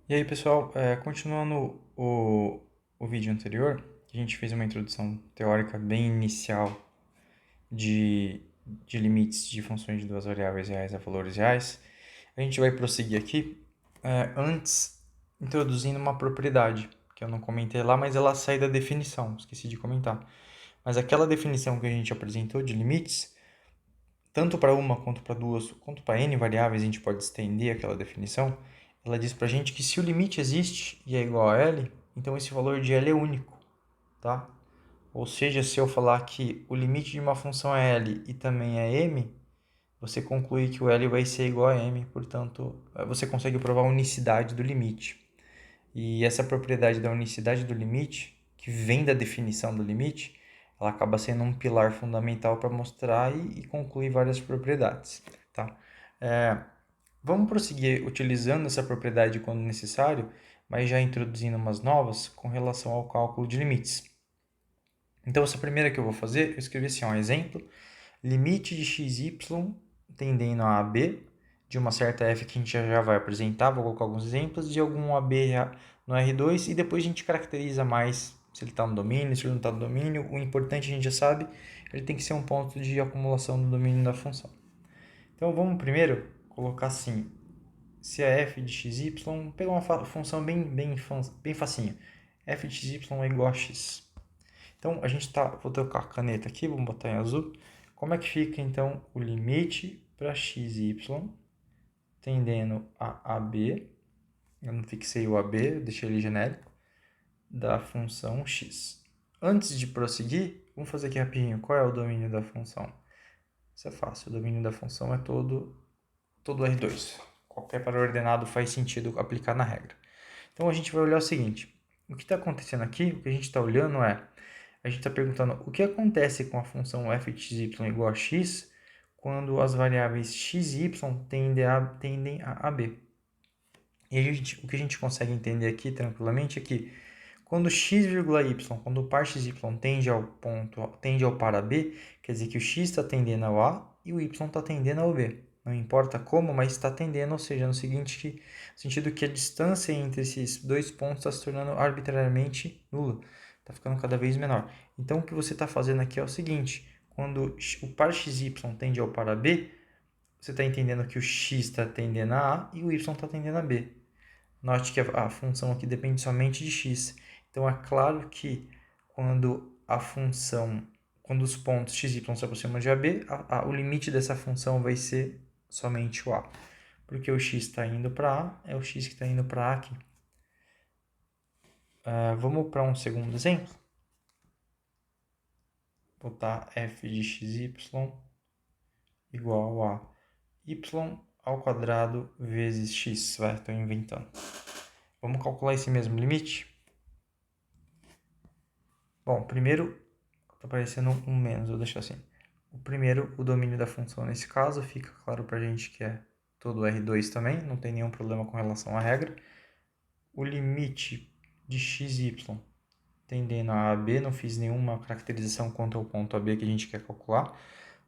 E aí, pessoal, continuando o vídeo anterior, a gente fez uma introdução teórica bem inicial de, de limites de funções de duas variáveis reais a valores reais. A gente vai prosseguir aqui, antes introduzindo uma propriedade, que eu não comentei lá, mas ela sai da definição, esqueci de comentar. Mas aquela definição que a gente apresentou de limites, tanto para uma quanto para duas, quanto para n variáveis, a gente pode estender aquela definição. Ela diz para a gente que se o limite existe e é igual a L, então esse valor de L é único, tá? Ou seja, se eu falar que o limite de uma função é L e também é M, você conclui que o L vai ser igual a M, portanto, você consegue provar a unicidade do limite. E essa propriedade da unicidade do limite, que vem da definição do limite, ela acaba sendo um pilar fundamental para mostrar e concluir várias propriedades, tá? Vamos prosseguir utilizando essa propriedade quando necessário, mas já introduzindo umas novas com relação ao cálculo de limites. Então, essa primeira que eu vou fazer, eu escrevi assim, exemplo, limite de xy tendendo a AB, de uma certa f que a gente já vai apresentar, vou colocar alguns exemplos, de algum AB no R2, e depois a gente caracteriza mais se ele está no domínio, se ele não está no domínio. O importante a gente já sabe, ele tem que ser um ponto de acumulação do domínio da função. Então, vamos primeiro colocar assim, se a f de xy, pegar uma função bem facinha, f de xy é igual a x. Então, vou trocar a caneta aqui, vamos botar em azul. Como é que fica, então, o limite para xy tendendo a AB, eu não fixei o AB, eu deixei ele genérico, da função x. Antes de prosseguir, vamos fazer aqui rapidinho, qual é o domínio da função? Isso é fácil, o domínio da função é todo R2. Qualquer para-ordenado faz sentido aplicar na regra. Então, a gente vai olhar o seguinte, o que está acontecendo aqui, o que a gente está olhando a gente está perguntando o que acontece com a função f de x igual a x quando as variáveis x e y tendem a b. E o que a gente consegue entender aqui tranquilamente é que quando x, y, quando o par xy tende ao par AB, quer dizer que o x está tendendo ao A e o y está tendendo ao B. Não importa como, mas está tendendo, ou seja, no sentido que a distância entre esses dois pontos está se tornando arbitrariamente nula. Está ficando cada vez menor. Então, o que você está fazendo aqui é o seguinte, quando o par xy tende ao par AB, você está entendendo que o x está tendendo a A e o y está tendendo a B. Note que a função aqui depende somente de x. Então, é claro que quando os pontos x e y se aproximam de AB, o limite dessa função vai ser somente o A. Porque o x está indo para A, é o x que está indo para A aqui. Vamos para um segundo exemplo? Botar f de xy igual a y ao quadrado vezes x. Estou inventando. Vamos calcular esse mesmo limite? Bom, primeiro, está aparecendo um menos, vou deixar assim. O domínio da função nesse caso, fica claro para a gente que é todo R2 também, não tem nenhum problema com relação à regra. O limite de xy tendendo a AB, não fiz nenhuma caracterização quanto ao ponto AB que a gente quer calcular.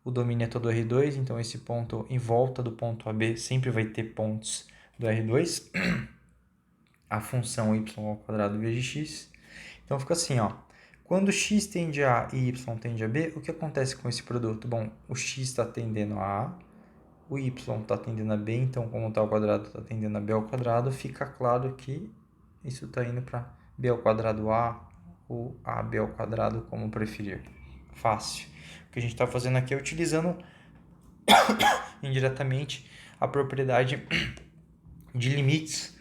O domínio é todo R2, então esse ponto em volta do ponto AB sempre vai ter pontos do R2. A função y ao quadrado vezes x. Então fica assim, ó. Quando x tende a A e y tende a B, o que acontece com esse produto? Bom, o x está tendendo a A, o y está tendendo a B, então como está ao quadrado está tendendo a B ao quadrado, fica claro que isso está indo para B ao quadrado A ou AB ao quadrado, como preferir. Fácil. O que a gente está fazendo aqui é utilizando indiretamente a propriedade de limites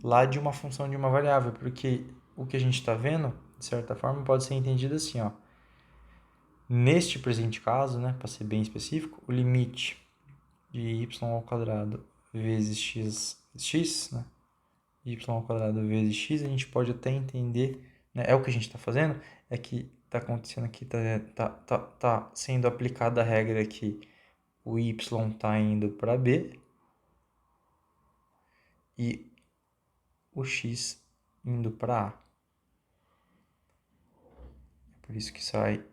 lá de uma função de uma variável, porque o que a gente está vendo, de certa forma, pode ser entendido assim, ó. Neste presente caso, né, para ser bem específico, o limite de y ao quadrado vezes x, né, y ao quadrado vezes x, a gente pode até entender, né, é o que a gente está fazendo, é que está acontecendo aqui, tá sendo aplicada a regra que o y está indo para b e o x indo para a. Por isso que sai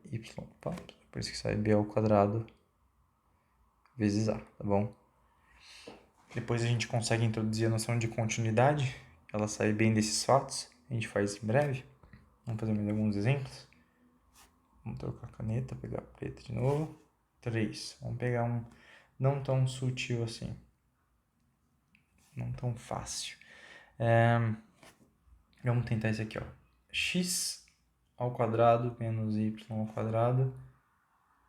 por isso que sai b ao quadrado vezes a, tá bom? Depois a gente consegue introduzir a noção de continuidade, ela sabe bem desses fatos. A gente faz em breve. Vamos fazer mais alguns exemplos. Vamos trocar a caneta, pegar a preta de novo. 3. Vamos pegar um não tão sutil assim. Não tão fácil. Vamos tentar esse aqui, ó. X ao quadrado menos y ao quadrado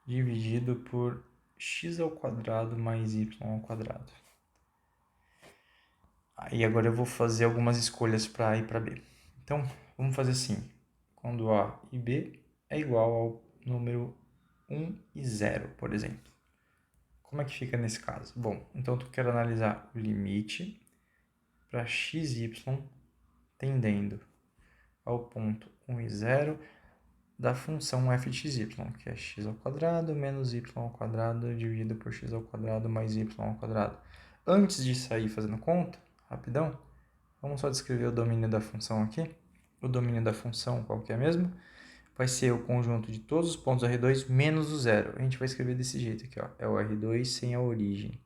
dividido por x ao quadrado mais y ao quadrado. Aí agora eu vou fazer algumas escolhas para A e para B. Então, vamos fazer assim. Quando A e B é igual ao número 1 e 0, por exemplo. Como é que fica nesse caso? Bom, então eu quero analisar o limite para xy tendendo ao ponto 1 e 0 da função f de xy, que é x ao quadrado menos y ao quadrado dividido por x ao quadrado mais y ao quadrado. Antes de sair fazendo conta, rapidão, vamos só descrever o domínio da função aqui. O domínio da função, qual que é mesmo? Vai ser o conjunto de todos os pontos R2 menos o zero. A gente vai escrever desse jeito aqui, ó. É o R2 sem a origem.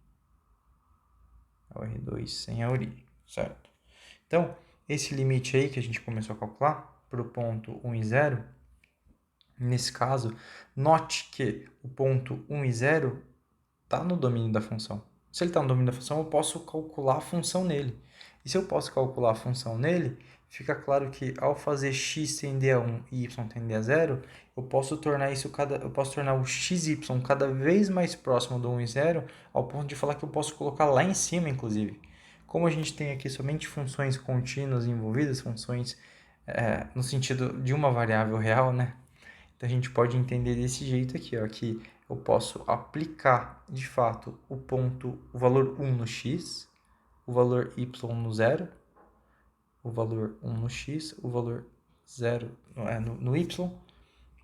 É o R2 sem a origem, certo? Então, esse limite aí que a gente começou a calcular, para o ponto 1 e 0, nesse caso, note que o ponto 1 e 0 está no domínio da função. Se ele está no domínio da função, eu posso calcular a função nele. E se eu posso calcular a função nele, fica claro que ao fazer x tender a 1 e y tender a 0, eu posso tornar o xy cada vez mais próximo do 1 e 0, ao ponto de falar que eu posso colocar lá em cima, inclusive. Como a gente tem aqui somente funções contínuas envolvidas, funções no sentido de uma variável real, né? Então a gente pode entender desse jeito aqui, ó, que eu posso aplicar de fato o valor 1 no x, o valor y no 0, o valor 1 no x, o valor 0 no y,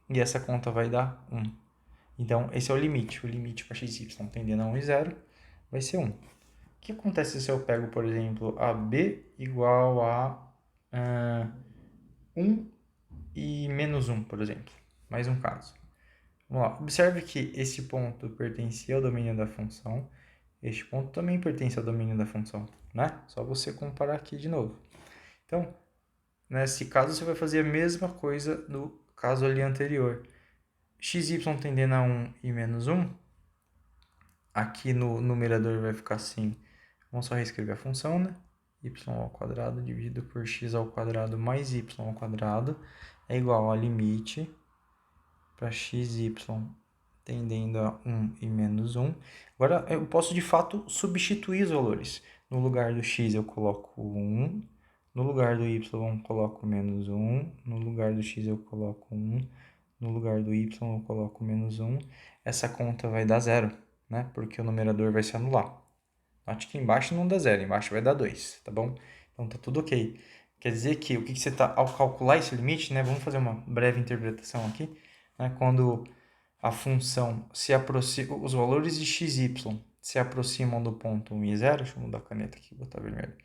e essa conta vai dar 1. Então esse é o limite para xy tendendo a 1 e 0 vai ser 1. O que acontece se eu pego, por exemplo, AB igual a 1 e menos 1, por exemplo? Mais um caso. Vamos lá. Observe que esse ponto pertencia ao domínio da função. Este ponto também pertence ao domínio da função, né? Só você comparar aqui de novo. Então, nesse caso, você vai fazer a mesma coisa do caso ali anterior. xy tendendo a 1 e menos 1. Aqui no numerador vai ficar assim. Vamos só reescrever a função, né? Y ao quadrado dividido por x ao quadrado mais y ao quadrado é igual a limite para xy tendendo a 1 e menos 1. Agora, eu posso, de fato, substituir os valores. No lugar do x, eu coloco 1. No lugar do y, eu coloco menos 1. No lugar do x, eu coloco 1. No lugar do y, eu coloco menos 1. Essa conta vai dar 0, né? Porque o numerador vai se anular. Note que embaixo não dá 0, embaixo vai dar 2, tá bom? Então, tá tudo ok. Quer dizer que o que você está, ao calcular esse limite, né? Vamos fazer uma breve interpretação aqui. Né? Quando a função se aproxima, os valores de xy se aproximam do ponto 1 e 0, deixa eu mudar a caneta aqui e botar vermelho.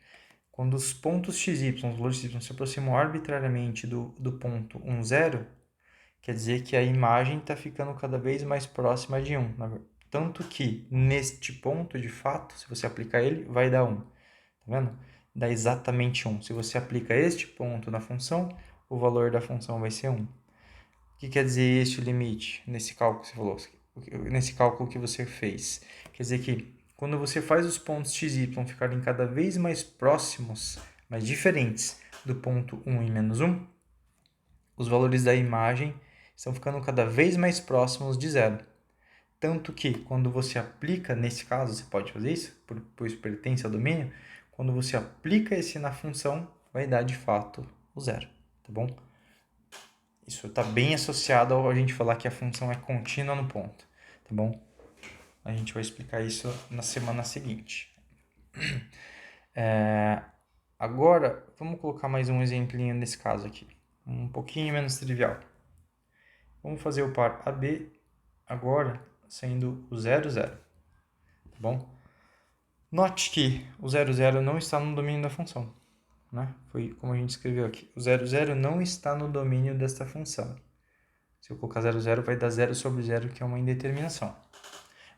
Quando os pontos xy, os valores xy se aproximam arbitrariamente do ponto 1, 0, quer dizer que a imagem está ficando cada vez mais próxima de 1. Tanto que neste ponto, de fato, se você aplicar ele, vai dar 1. Tá vendo? Dá exatamente 1. Se você aplica este ponto na função, o valor da função vai ser 1. O que quer dizer este limite nesse cálculo que você falou? Nesse cálculo que você fez? Quer dizer que quando você faz os pontos xy ficarem cada vez mais próximos, mais diferentes do ponto 1 e menos 1, os valores da imagem estão ficando cada vez mais próximos de 0. Tanto que, quando você aplica, nesse caso, você pode fazer isso, pois pertence ao domínio, quando você aplica esse na função, vai dar de fato o 0, tá bom? Isso está bem associado ao a gente falar que a função é contínua no ponto, tá bom? A gente vai explicar isso na semana seguinte. Agora, vamos colocar mais um exemplinho nesse caso aqui, um pouquinho menos trivial. Vamos fazer o par AB agora sendo o 0, 0, tá bom? Note que o 0, 0 não está no domínio da função, né? Foi como a gente escreveu aqui. O 0, 0 não está no domínio desta função. Se eu colocar 0, 0, vai dar 0 sobre 0, que é uma indeterminação.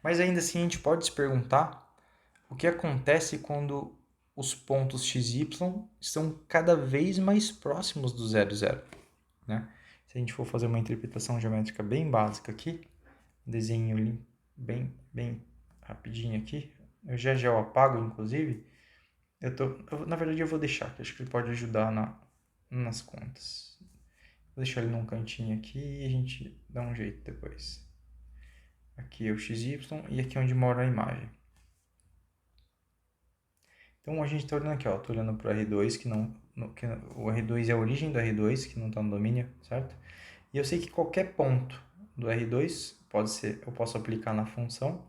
Mas ainda assim, a gente pode se perguntar o que acontece quando os pontos x e y estão cada vez mais próximos do 0, 0, né? Se a gente for fazer uma interpretação geométrica bem básica aqui, desenho bem rapidinho aqui, eu já o apago, inclusive, na verdade eu vou deixar, que acho que ele pode ajudar nas contas. Vou deixar ele num cantinho aqui e a gente dá um jeito depois. Aqui é o XY e aqui é onde mora a imagem. Então a gente está olhando aqui, ó, tô olhando para o R2, o R2 é a origem do R2, que não está no domínio, certo? E eu sei que qualquer ponto do R2 eu posso aplicar na função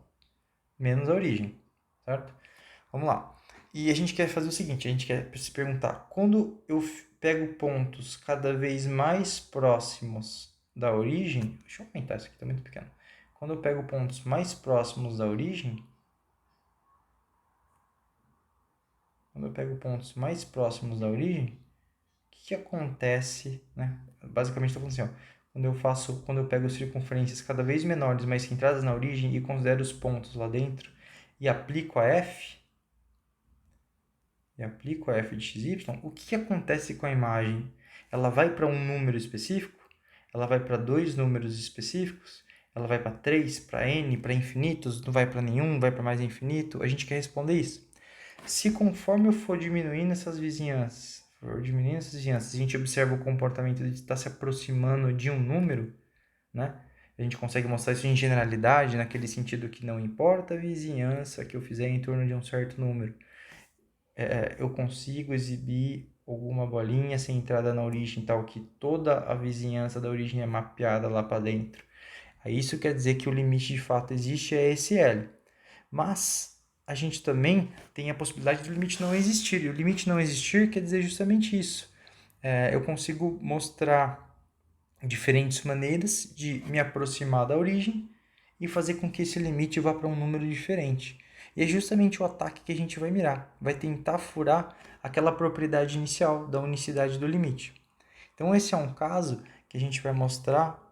menos a origem, certo? Vamos lá. E a gente quer fazer o seguinte, a gente quer se perguntar, quando eu pego pontos cada vez mais próximos da origem, deixa eu aumentar isso aqui, está muito pequeno. Quando eu pego pontos mais próximos da origem, o que acontece, né? Basicamente estou falando assim, ó, quando eu pego circunferências cada vez menores, mas centradas na origem e considero os pontos lá dentro e aplico a f de xy, o que acontece com a imagem? Ela vai para um número específico? Ela vai para dois números específicos? Ela vai para 3, para n, para infinitos? Não vai para nenhum, não vai para mais infinito? A gente quer responder isso. Se conforme eu for diminuindo essas vizinhanças, a gente observa o comportamento de estar se aproximando de um número, né? A gente consegue mostrar isso em generalidade, naquele sentido que não importa a vizinhança que eu fizer em torno de um certo número, eu consigo exibir alguma bolinha centrada na origem, tal que toda a vizinhança da origem é mapeada lá para dentro. Aí isso quer dizer que o limite de fato existe, é esse L. Mas a gente também tem a possibilidade do limite não existir. E o limite não existir quer dizer justamente isso. Eu consigo mostrar diferentes maneiras de me aproximar da origem e fazer com que esse limite vá para um número diferente. E é justamente o ataque que a gente vai mirar. Vai tentar furar aquela propriedade inicial da unicidade do limite. Então esse é um caso que a gente vai mostrar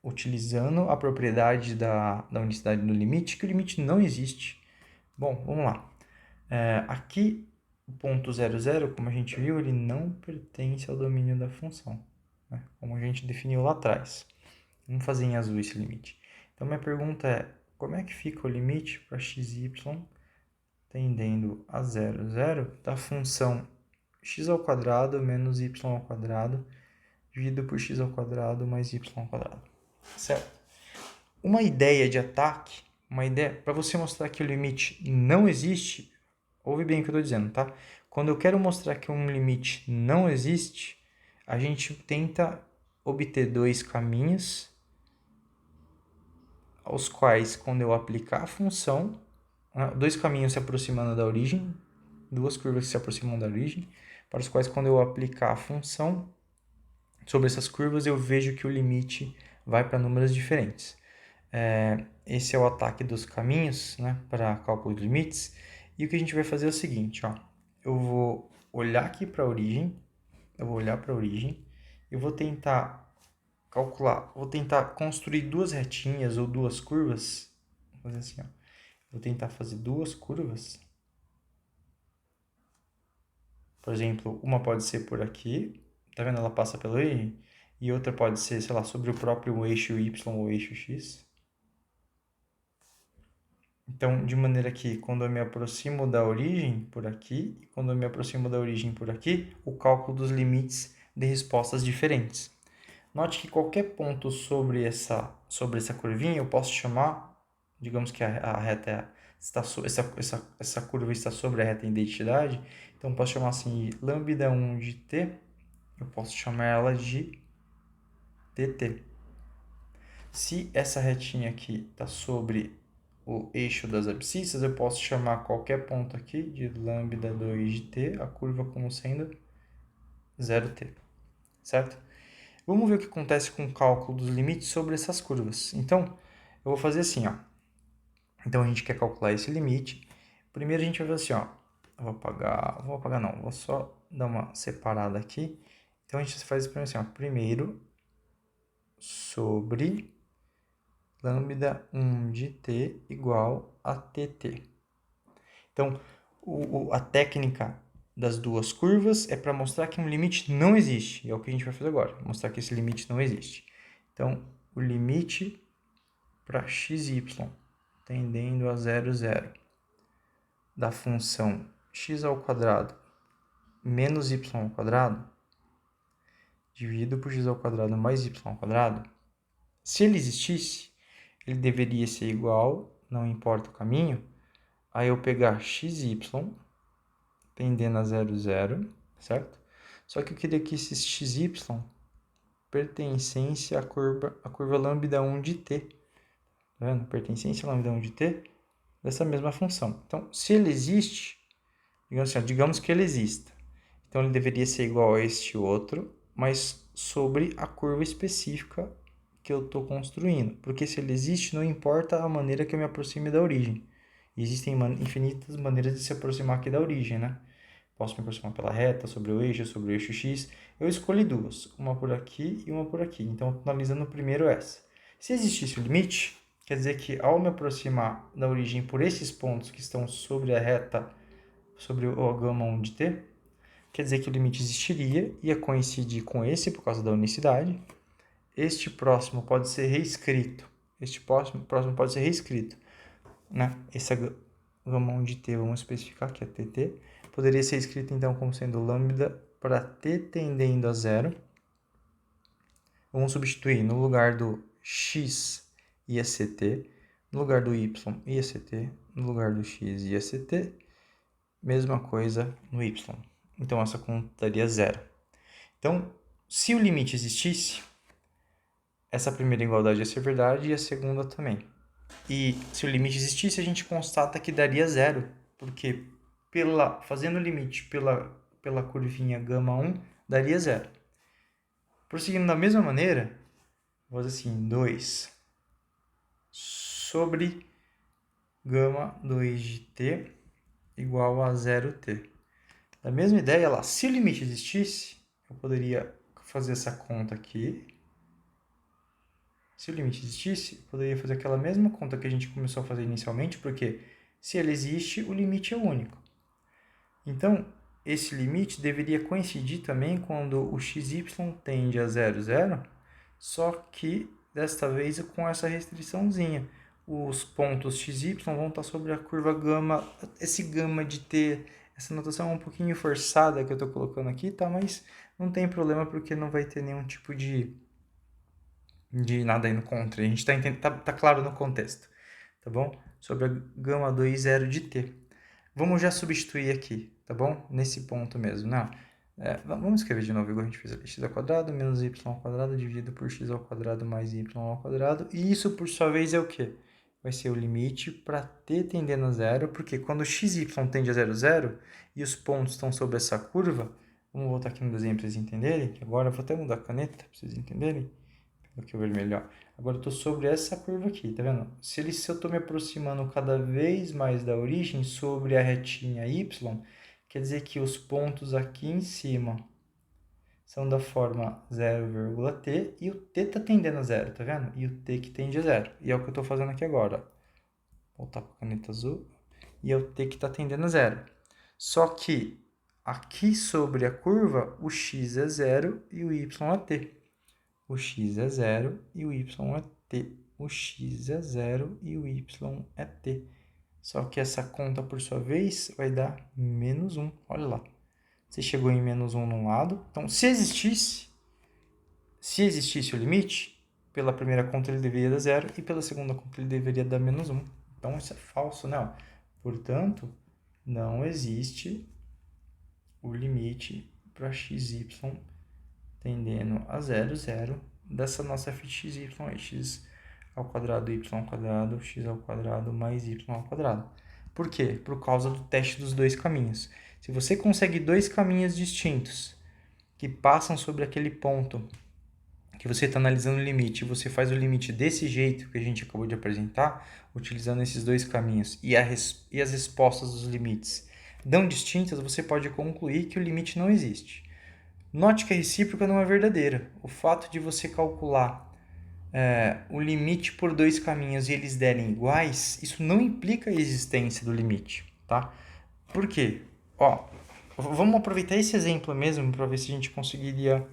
utilizando a propriedade da unicidade do limite, que o limite não existe. Bom, vamos lá. Aqui, o ponto 0, 0, como a gente viu, ele não pertence ao domínio da função, né? Como a gente definiu lá atrás. Vamos fazer em azul esse limite. Então, minha pergunta é, como é que fica o limite para xy tendendo a 0, 0 da função x ao quadrado menos y ao quadrado dividido por x ao quadrado mais y ao quadrado? Certo? Uma ideia de ataque, para você mostrar que o limite não existe, ouve bem o que eu estou dizendo, tá? Quando eu quero mostrar que um limite não existe, a gente tenta obter dois caminhos, aos quais, quando eu aplicar a função, dois caminhos se aproximando da origem, duas curvas que se aproximam da origem, para os quais, quando eu aplicar a função sobre essas curvas, eu vejo que o limite vai para números diferentes. Esse é o ataque dos caminhos, né, para cálculo de limites. E o que a gente vai fazer é o seguinte, ó. Eu vou olhar aqui para a origem, e vou tentar construir duas retinhas ou duas curvas. Vou fazer assim, ó. Vou tentar fazer duas curvas. Por exemplo, uma pode ser por aqui, tá vendo? Ela passa pelo origem. E outra pode ser, sei lá, sobre o próprio eixo Y ou eixo X. Então, de maneira que quando eu me aproximo da origem por aqui, e quando eu me aproximo da origem por aqui, o cálculo dos limites de respostas diferentes. Note que qualquer ponto sobre essa curvinha eu posso chamar, digamos que a reta essa curva está sobre a reta identidade, então eu posso chamar assim de lambda1 de t, eu posso chamar ela de dt. Se essa retinha aqui está sobre o eixo das abscissas, eu posso chamar qualquer ponto aqui de lambda2 de t, a curva como sendo 0t, certo? Vamos ver o que acontece com o cálculo dos limites sobre essas curvas. Então, eu vou fazer assim, ó. Então, a gente quer calcular esse limite. Primeiro, a gente vai fazer assim, ó. Vou só dar uma separada aqui. Então, a gente faz primeiro assim, ó. Primeiro, sobre lambda 1 de t igual a tt. Então, a técnica das duas curvas é para mostrar que um limite não existe. E é o que a gente vai fazer agora, mostrar que esse limite não existe. Então, o limite para xy tendendo a 0, 0 da função x ao quadrado menos y ao quadrado dividido por x ao quadrado mais y ao quadrado, se ele existisse, ele deveria ser igual, não importa o caminho, a eu pegar xy tendendo a 0, 0, certo? Só que eu queria que esse xy pertencesse à curva lambda 1 de t. Tá vendo? Pertencesse a lambda 1 de t dessa mesma função. Então, se ele existe, digamos que ele exista. Então, ele deveria ser igual a este outro, mas sobre a curva específica que eu estou construindo. Porque se ele existe, não importa a maneira que eu me aproxime da origem. Existem infinitas maneiras de se aproximar aqui da origem, né? Posso me aproximar pela reta, sobre o eixo x. Eu escolhi duas, uma por aqui e uma por aqui. Então, estou analisando primeiro essa. Se existisse o limite, quer dizer que ao me aproximar da origem por esses pontos que estão sobre a reta, sobre o gama 1 de t, quer dizer que o limite existiria, ia coincidir com esse por causa da unicidade. Este próximo pode ser reescrito. Este próximo pode ser reescrito, né? Essa gama 1 de t, vamos especificar que é tt, poderia ser escrito então como sendo lambda para t tendendo a 0. Vamos substituir no lugar do x ia ser t, no lugar do y ia ser t, no lugar do x ia ser t, mesma coisa no y. Então, essa conta daria 0. Então, se o limite existisse, essa primeira igualdade ia ser verdade e a segunda também. E se o limite existisse, a gente constata que daria 0, porque fazendo o limite pela curvinha gama 1, daria 0. Prosseguindo da mesma maneira, vou fazer assim, 2 sobre gama 2 de t igual a 0t. Da mesma ideia, lá, se o limite existisse, eu poderia fazer essa conta aqui. Se o limite existisse, eu poderia fazer aquela mesma conta que a gente começou a fazer inicialmente, porque se ele existe, o limite é único. Então, esse limite deveria coincidir também quando o xy tende a 0, 0, só que desta vez com essa restriçãozinha. Os pontos xy vão estar sobre a curva gama, esse gama de t, essa notação é um pouquinho forçada que eu estou colocando aqui, tá? Mas não tem problema porque não vai ter nenhum tipo de nada indo contra. A gente tá claro no contexto, tá bom? Sobre a gama 2, 0 de t. Vamos já substituir aqui, tá bom? Nesse ponto mesmo, não. Vamos escrever de novo igual a gente fez ali. X ao quadrado menos y ao quadrado dividido por x ao quadrado mais y ao quadrado. E isso, por sua vez, é o quê? Vai ser o limite para t tendendo a 0, porque quando xy tende a 0, 0 e os pontos estão sobre essa curva, vamos voltar aqui no desenho para vocês entenderem, que agora eu vou até mudar a caneta para vocês entenderem. Aqui o vermelho, ó. Agora eu estou sobre essa curva aqui, tá vendo? Se eu estou me aproximando cada vez mais da origem sobre a retinha y, quer dizer que os pontos aqui em cima são da forma 0,t e o t está tendendo a 0, tá vendo? E o t que tende a 0. E é o que eu estou fazendo aqui agora, ó. Voltar para a caneta azul. E é o t que está tendendo a 0. Só que aqui sobre a curva, o x é 0 e o y é t. O x é 0 e o y é t. O x é 0 e o y é t. Só que essa conta, por sua vez, vai dar menos 1. Olha lá. Você chegou em menos 1 num lado. Então, se existisse o limite, pela primeira conta ele deveria dar 0 e pela segunda conta ele deveria dar menos 1. Então, isso é falso, né? Portanto, não existe o limite para xy tendendo a 0, 0, dessa nossa f de xy, x ao quadrado, y ao quadrado, x ao quadrado mais y ao quadrado. Por quê? Por causa do teste dos dois caminhos. Se você consegue dois caminhos distintos que passam sobre aquele ponto que você está analisando o limite, e você faz o limite desse jeito que a gente acabou de apresentar, utilizando esses dois caminhos, e as respostas dos limites dão distintas, você pode concluir que o limite não existe. Note que a recíproca não é verdadeira. O fato de você calcular o limite por dois caminhos e eles derem iguais, isso não implica a existência do limite, tá? Por quê? Ó, vamos aproveitar esse exemplo mesmo para ver se a gente conseguiria...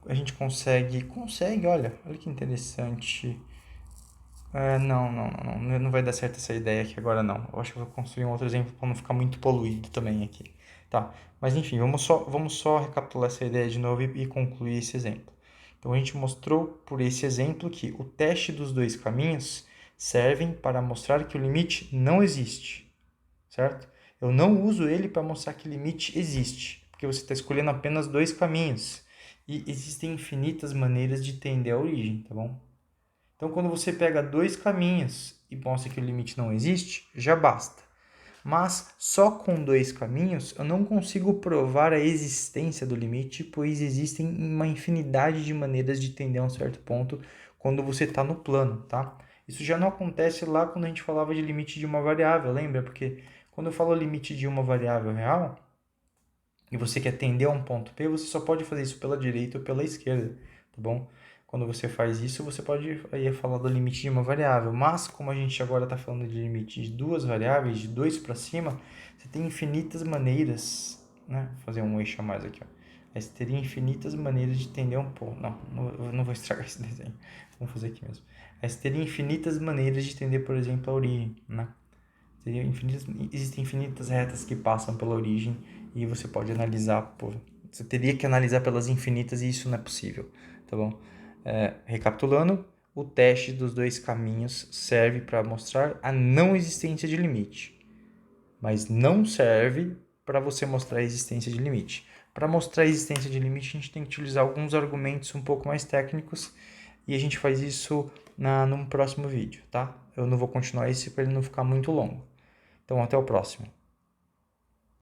A gente consegue, olha que interessante. Não vai dar certo essa ideia aqui agora não. Eu acho que eu vou construir um outro exemplo para não ficar muito poluído também aqui. Tá, mas enfim, vamos só recapitular essa ideia de novo e concluir esse exemplo. Então a gente mostrou por esse exemplo que o teste dos dois caminhos servem para mostrar que o limite não existe, certo? Eu não uso ele para mostrar que o limite existe, porque você está escolhendo apenas dois caminhos. E existem infinitas maneiras de entender a origem, tá bom? Então, quando você pega dois caminhos e mostra que o limite não existe, já basta. Mas só com dois caminhos eu não consigo provar a existência do limite, pois existem uma infinidade de maneiras de entender um certo ponto quando você está no plano, tá? Isso já não acontece lá quando a gente falava de limite de uma variável, lembra? Porque quando eu falo limite de uma variável real e você quer tender a um ponto P, você só pode fazer isso pela direita ou pela esquerda, tá bom? Quando você faz isso, você pode aí falar do limite de uma variável, mas como a gente agora está falando de limite de duas variáveis, de 2 para cima, você tem infinitas maneiras, né? Vou fazer um eixo a mais aqui, ó. Aí você teria infinitas maneiras de tender um ponto. Não vou estragar esse desenho. Vamos fazer aqui mesmo. Aí você teria infinitas maneiras de entender, por exemplo, a origem, né? Existem infinitas retas que passam pela origem e você pode analisar você teria que analisar pelas infinitas e isso não é possível, tá bom? Recapitulando, o teste dos dois caminhos serve para mostrar a não existência de limite, mas não serve para você mostrar a existência de limite. Para mostrar a existência de limite, a gente tem que utilizar alguns argumentos um pouco mais técnicos e a gente faz isso num próximo vídeo, tá? Eu não vou continuar esse para ele não ficar muito longo. Então, até o próximo.